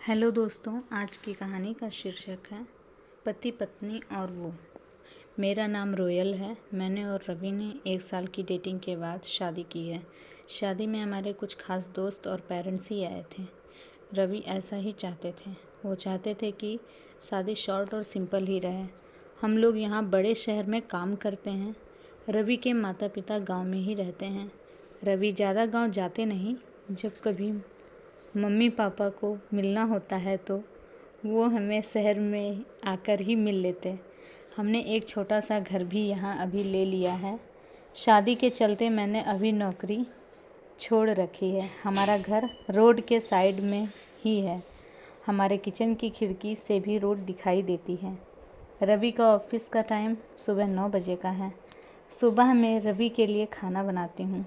Hello दोस्तों, आज की कहानी का शीर्षक है पति पत्नी और वो। मेरा नाम रोयल है। मैंने और रवि ने 1 साल की डेटिंग के बाद शादी की है। शादी में हमारे कुछ खास दोस्त और पेरेंट्स ही आए थे। रवि ऐसा ही चाहते थे। वो चाहते थे कि शादी शॉर्ट और सिंपल ही रहे। हम लोग यहाँ बड़े शहर में काम करते हैं। रवि के माता पिता गांव में ही रहते हैं। रवि ज़्यादा गांव जाते नहीं। जब कभी मम्मी पापा को मिलना होता है तो वो हमें शहर में आकर ही मिल लेते। हमने एक छोटा सा घर भी यहाँ अभी ले लिया है। शादी के चलते मैंने अभी नौकरी छोड़ रखी है। हमारा घर रोड के साइड में ही है। हमारे किचन की खिड़की से भी रोड दिखाई देती है। रवि का ऑफिस का टाइम सुबह 9 बजे का है। सुबह मैं रवि के लिए खाना बनाती हूँ।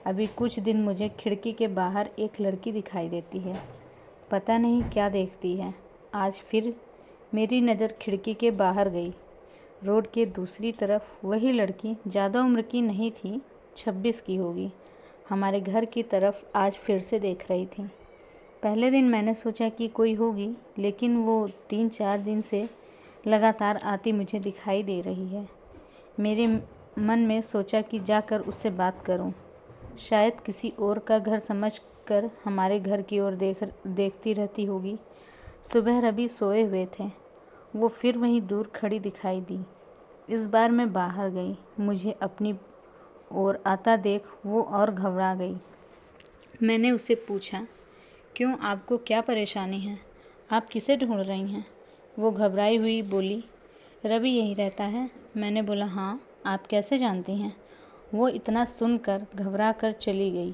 अभी कुछ दिन मुझे खिड़की के बाहर एक लड़की दिखाई देती है। पता नहीं क्या देखती है। आज फिर मेरी नज़र खिड़की के बाहर गई। रोड के दूसरी तरफ वही लड़की ज़्यादा उम्र की नहीं थी, 26 की होगी। हमारे घर की तरफ आज फिर से देख रही थी। पहले दिन मैंने सोचा कि कोई होगी, लेकिन वो 3-4 दिन से लगातार आती मुझे दिखाई दे रही है। मेरे मन में सोचा कि जाकर उससे बात करूं। शायद किसी और का घर समझकर हमारे घर की ओर देखती रहती होगी। सुबह रवि सोए हुए थे। वो फिर वहीं दूर खड़ी दिखाई दी। इस बार मैं बाहर गई। मुझे अपनी ओर आता देख वो और घबरा गई। मैंने उससे पूछा, क्यों, आपको क्या परेशानी है? आप किसे ढूंढ रही हैं? वो घबराई हुई बोली, रवि यहीं रहता है। मैंने बोला, हाँ, आप कैसे जानती हैं? वो इतना सुनकर घबरा कर चली गई।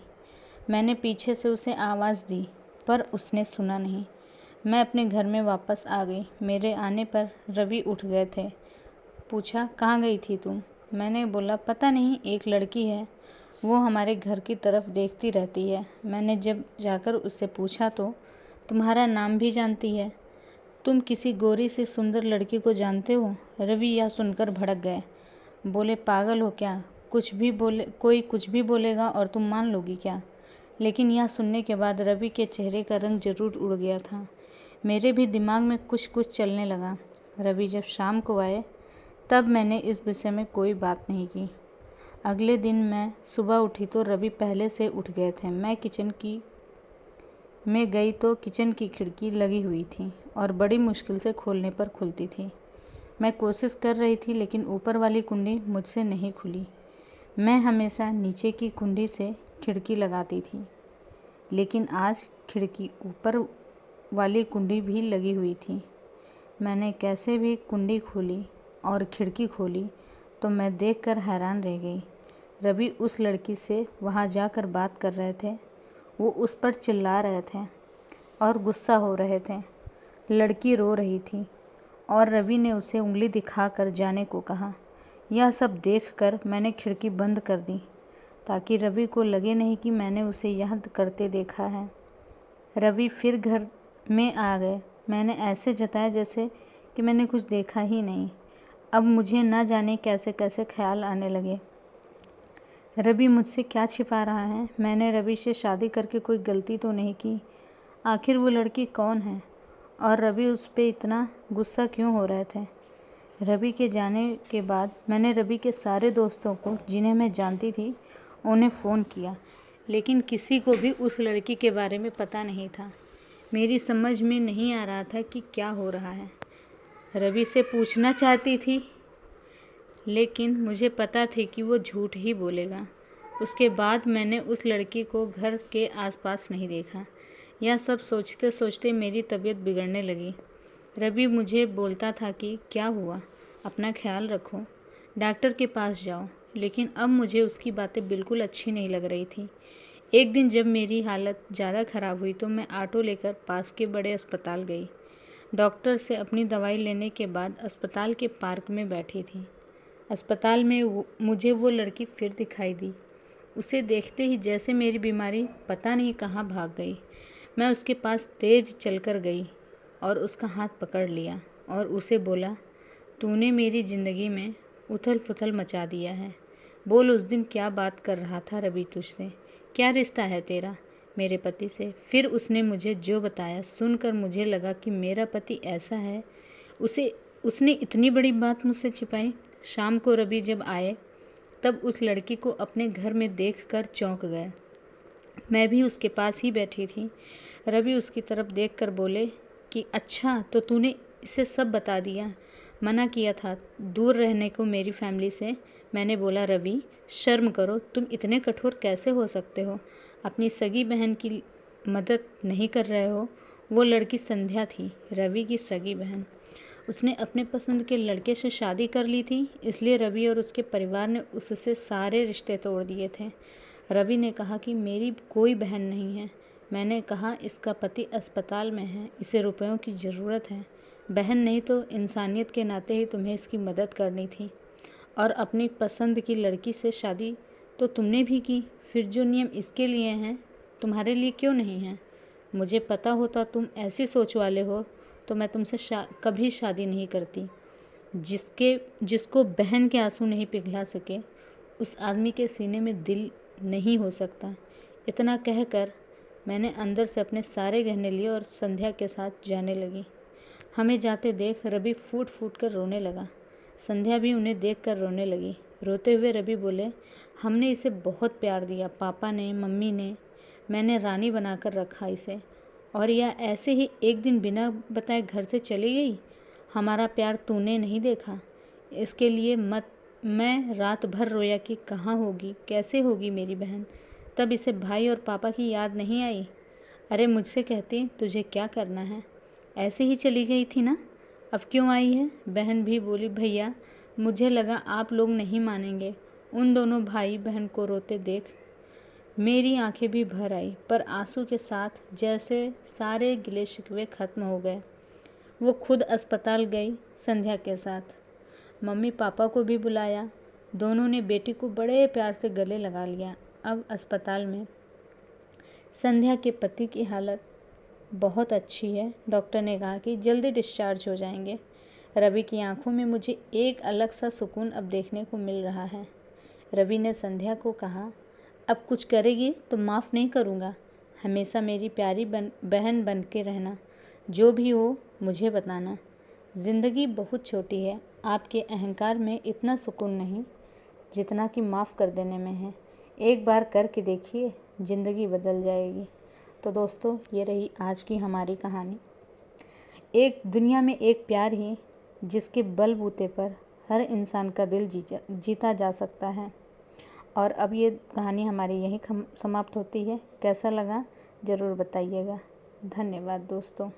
मैंने पीछे से उसे आवाज़ दी, पर उसने सुना नहीं। मैं अपने घर में वापस आ गई। मेरे आने पर रवि उठ गए थे। पूछा, कहाँ गई थी तुम? मैंने बोला, पता नहीं, एक लड़की है, वो हमारे घर की तरफ देखती रहती है। मैंने जब जाकर उससे पूछा तो तुम्हारा नाम भी जानती है। तुम किसी गोरी सी सुंदर लड़की को जानते हो? रवि यह सुनकर भड़क गए। बोले, पागल हो क्या? कोई कुछ भी बोलेगा और तुम मान लोगी क्या? लेकिन यह सुनने के बाद रवि के चेहरे का रंग जरूर उड़ गया था। मेरे भी दिमाग में कुछ कुछ चलने लगा। रवि जब शाम को आए तब मैंने इस विषय में कोई बात नहीं की। अगले दिन मैं सुबह उठी तो रवि पहले से उठ गए थे। मैं गई तो किचन की खिड़की लगी हुई थी और बड़ी मुश्किल से खोलने पर खुलती थी। मैं कोशिश कर रही थी, लेकिन ऊपर वाली कुंडी मुझसे नहीं खुली। मैं हमेशा नीचे की कुंडी से खिड़की लगाती थी, लेकिन आज खिड़की ऊपर वाली कुंडी भी लगी हुई थी। मैंने कैसे भी कुंडी खोली और खिड़की खोली तो मैं देखकर हैरान रह गई। रवि उस लड़की से वहाँ जाकर बात कर रहे थे। वो उस पर चिल्ला रहे थे और गुस्सा हो रहे थे। लड़की रो रही थी और रवि ने उसे उंगली दिखाकर जाने को कहा। यह सब देखकर मैंने खिड़की बंद कर दी ताकि रवि को लगे नहीं कि मैंने उसे यह करते देखा है। रवि फिर घर में आ गए। मैंने ऐसे जताया जैसे कि मैंने कुछ देखा ही नहीं। अब मुझे न जाने कैसे कैसे ख्याल आने लगे। रवि मुझसे क्या छिपा रहा है? मैंने रवि से शादी करके कोई गलती तो नहीं की? आखिर वो लड़की कौन है और रवि उस पर इतना गुस्सा क्यों हो रहे थे? रवि के जाने के बाद मैंने रवि के सारे दोस्तों को, जिन्हें मैं जानती थी, उन्हें फ़ोन किया, लेकिन किसी को भी उस लड़की के बारे में पता नहीं था। मेरी समझ में नहीं आ रहा था कि क्या हो रहा है। रवि से पूछना चाहती थी, लेकिन मुझे पता थी कि वो झूठ ही बोलेगा। उसके बाद मैंने उस लड़की को घर के आसपास नहीं देखा। यह सब सोचते सोचते मेरी तबीयत बिगड़ने लगी। रवि मुझे बोलता था कि क्या हुआ, अपना ख्याल रखो, डॉक्टर के पास जाओ, लेकिन अब मुझे उसकी बातें बिल्कुल अच्छी नहीं लग रही थी। एक दिन जब मेरी हालत ज़्यादा ख़राब हुई तो मैं ऑटो लेकर पास के बड़े अस्पताल गई। डॉक्टर से अपनी दवाई लेने के बाद अस्पताल के पार्क में बैठी थी। अस्पताल में मुझे वो लड़की फिर दिखाई दी। उसे देखते ही जैसे मेरी बीमारी पता नहीं कहाँ भाग गई। मैं उसके पास तेज़ चलकर गई और उसका हाथ पकड़ लिया और उसे बोला, तूने मेरी ज़िंदगी में उथल पुथल मचा दिया है। बोल, उस दिन क्या बात कर रहा था रवि तुझसे? क्या रिश्ता है तेरा? मेरे पति से। फिर उसने मुझे जो बताया सुनकर मुझे लगा कि मेरा पति ऐसा है, उसने इतनी बड़ी बात मुझसे छिपाई। शाम को रवि जब आए तब उस लड़की को अपने घर में देखकर चौंक गए। मैं भी उसके पास ही बैठी थी। रवि उसकी तरफ देखकर बोले कि अच्छा, तो तूने इसे सब बता दिया। मना किया था दूर रहने को मेरी फैमिली से। मैंने बोला, रवि शर्म करो, तुम इतने कठोर कैसे हो सकते हो? अपनी सगी बहन की मदद नहीं कर रहे हो। वो लड़की संध्या थी, रवि की सगी बहन। उसने अपने पसंद के लड़के से शादी कर ली थी, इसलिए रवि और उसके परिवार ने उससे सारे रिश्ते तोड़ दिए थे। रवि ने कहा कि मेरी कोई बहन नहीं है। मैंने कहा, इसका पति अस्पताल में है, इसे रुपयों की ज़रूरत है। बहन नहीं तो इंसानियत के नाते ही तुम्हें इसकी मदद करनी थी। और अपनी पसंद की लड़की से शादी तो तुमने भी की, फिर जो नियम इसके लिए हैं तुम्हारे लिए क्यों नहीं हैं? मुझे पता होता तुम ऐसी सोच वाले हो तो मैं तुमसे कभी शादी नहीं करती। जिसको बहन के आंसू नहीं पिघला सके, उस आदमी के सीने में दिल नहीं हो सकता। इतना कहकर मैंने अंदर से अपने सारे गहने लिए और संध्या के साथ जाने लगी। हमें जाते देख रवि फूट फूट कर रोने लगा। संध्या भी उन्हें देख कर रोने लगी। रोते हुए रवि बोले, हमने इसे बहुत प्यार दिया, पापा ने, मम्मी ने। मैंने रानी बनाकर रखा इसे, और यह ऐसे ही एक दिन बिना बताए घर से चली गई। हमारा प्यार तूने नहीं देखा, इसके लिए मैं रात भर रोया कि कहाँ होगी, कैसे होगी मेरी बहन। तब इसे भाई और पापा की याद नहीं आई। अरे मुझसे कहती, तुझे क्या करना है, ऐसे ही चली गई थी ना, अब क्यों आई है? बहन भी बोली, भैया मुझे लगा आप लोग नहीं मानेंगे। उन दोनों भाई बहन को रोते देख मेरी आंखें भी भर आई, पर आंसू के साथ जैसे सारे गिले शिकवे खत्म हो गए। वो खुद अस्पताल गई संध्या के साथ। मम्मी पापा को भी बुलाया। दोनों ने बेटी को बड़े प्यार से गले लगा लिया। अब अस्पताल में संध्या के पति की हालत बहुत अच्छी है। डॉक्टर ने कहा कि जल्दी डिस्चार्ज हो जाएंगे। रवि की आंखों में मुझे एक अलग सा सुकून अब देखने को मिल रहा है। रवि ने संध्या को कहा, अब कुछ करेगी तो माफ़ नहीं करूँगा। हमेशा मेरी प्यारी बहन बन के रहना। जो भी हो मुझे बताना। ज़िंदगी बहुत छोटी है, आपके अहंकार में इतना सुकून नहीं जितना कि माफ़ कर देने में है। एक बार करके देखिए, ज़िंदगी बदल जाएगी। तो दोस्तों, ये रही आज की हमारी कहानी। एक दुनिया में एक प्यार ही जिसके बलबूते पर हर इंसान का दिल जीता जा सकता है। और अब ये कहानी हमारी यहीं समाप्त होती है। कैसा लगा ज़रूर बताइएगा। धन्यवाद दोस्तों।